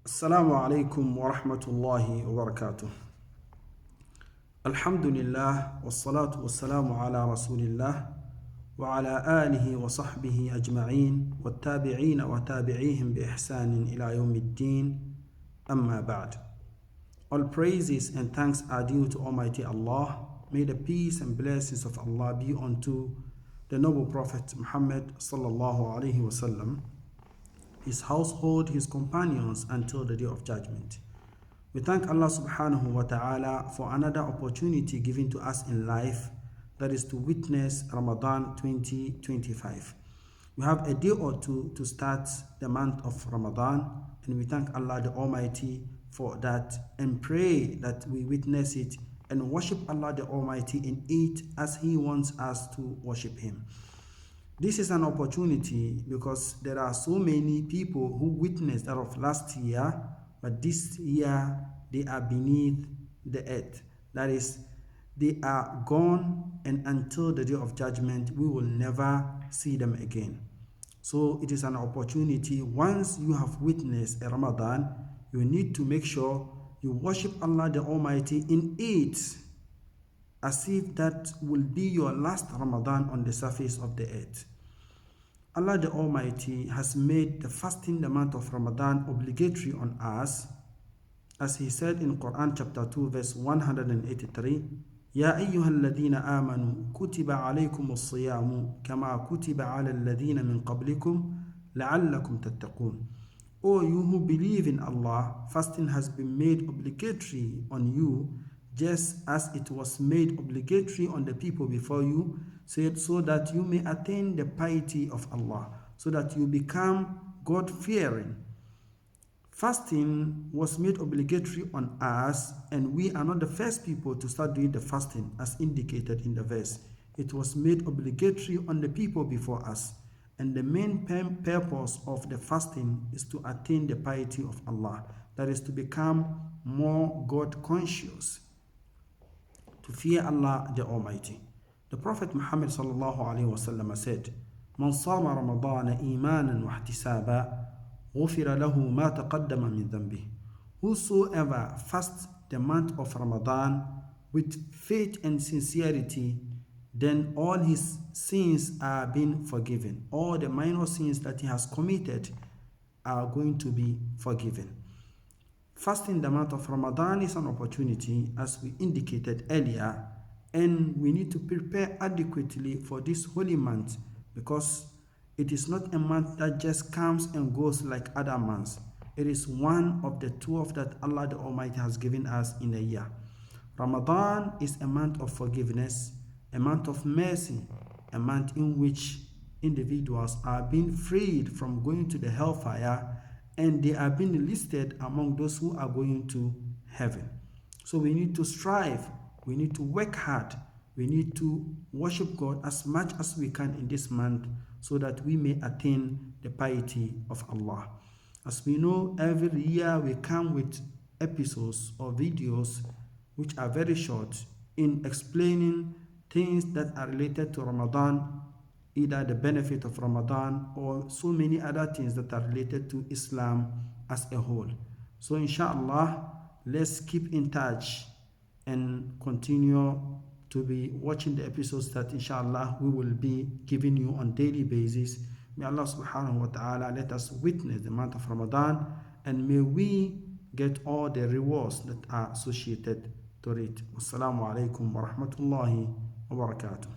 Assalamu alaikum wa rahmatullahi wa barakatuh. Alhamdulillah wa salatu wa salamu ala rasulillah wa ala alihi wa sahbihi ajma'in wa tabi'ina wa tabi'ihim bi ihsanin ila yawmiddin amma ba'd. All praises and thanks are due to Almighty Allah. May the peace and blessings of Allah be unto the noble Prophet Muhammad sallallahu alaihi wasallam, his household, his companions until the day of judgment. We thank Allah subhanahu wa ta'ala for another opportunity given to us in life, that is to witness Ramadan 2025. We have a day or two to start the month of Ramadan, and we thank Allah the Almighty for that and pray that we witness it and worship Allah the Almighty in it as He wants us to worship Him. This is an opportunity because there are so many people who witnessed that of last year, but this year they are beneath the earth. That is, they are gone, and until the day of judgment, we will never see them again. So it is an opportunity. Once you have witnessed a Ramadan, you need to make sure you worship Allah the Almighty in it, as if that will be your last Ramadan on the surface of the earth. Allah the Almighty has made the fasting the month of Ramadan obligatory on us, as He said in Quran chapter 2 verse 183, Ya ayyuhal ladhina amanu kutiba alaykum as-siyamu kama kutiba ala alladhina min qablikum la'allakum tattaqun. O you who believe in Allah, fasting has been made obligatory on you, just as it was made obligatory on the people before you, so that you may attain the piety of Allah, so that you become God-fearing. Fasting was made obligatory on us, and we are not the first people to start doing the fasting as indicated in the verse. It was made obligatory on the people before us, and the main purpose of the fasting is to attain the piety of Allah, that is to become more God-conscious, to fear Allah the Almighty. The Prophet Muhammad sallallahu alaihi wasallam said, "Man sama Ramadan imanan wa ihtisaba, ghufira lahu ma taqaddama min dhanbih." Whosoever fasts the month of Ramadan with faith and sincerity, then all his sins are being forgiven. All the minor sins that he has committed are going to be forgiven. Fasting the month of Ramadan is an opportunity, as we indicated earlier, and we need to prepare adequately for this holy month, because it is not a month that just comes and goes like other months. It is one of the 12 that Allah the Almighty has given us in a year. Ramadan is a month of forgiveness, a month of mercy, a month in which individuals are being freed from going to the hellfire, and they are being listed among those who are going to heaven. So we need to strive, we need to work hard, we need to worship God as much as we can in this month, so that we may attain the piety of Allah. As we know, every year we come with episodes or videos which are very short in explaining things that are related to Ramadan, either the benefit of Ramadan or so many other things that are related to Islam as a whole. So inshallah, let's keep in touch and continue to be watching the episodes that inshallah we will be giving you on daily basis. May Allah subhanahu wa ta'ala let us witness the month of Ramadan, and may we get all the rewards that are associated to it. Wassalamu alaikum wa rahmatullahi wa barakatuh.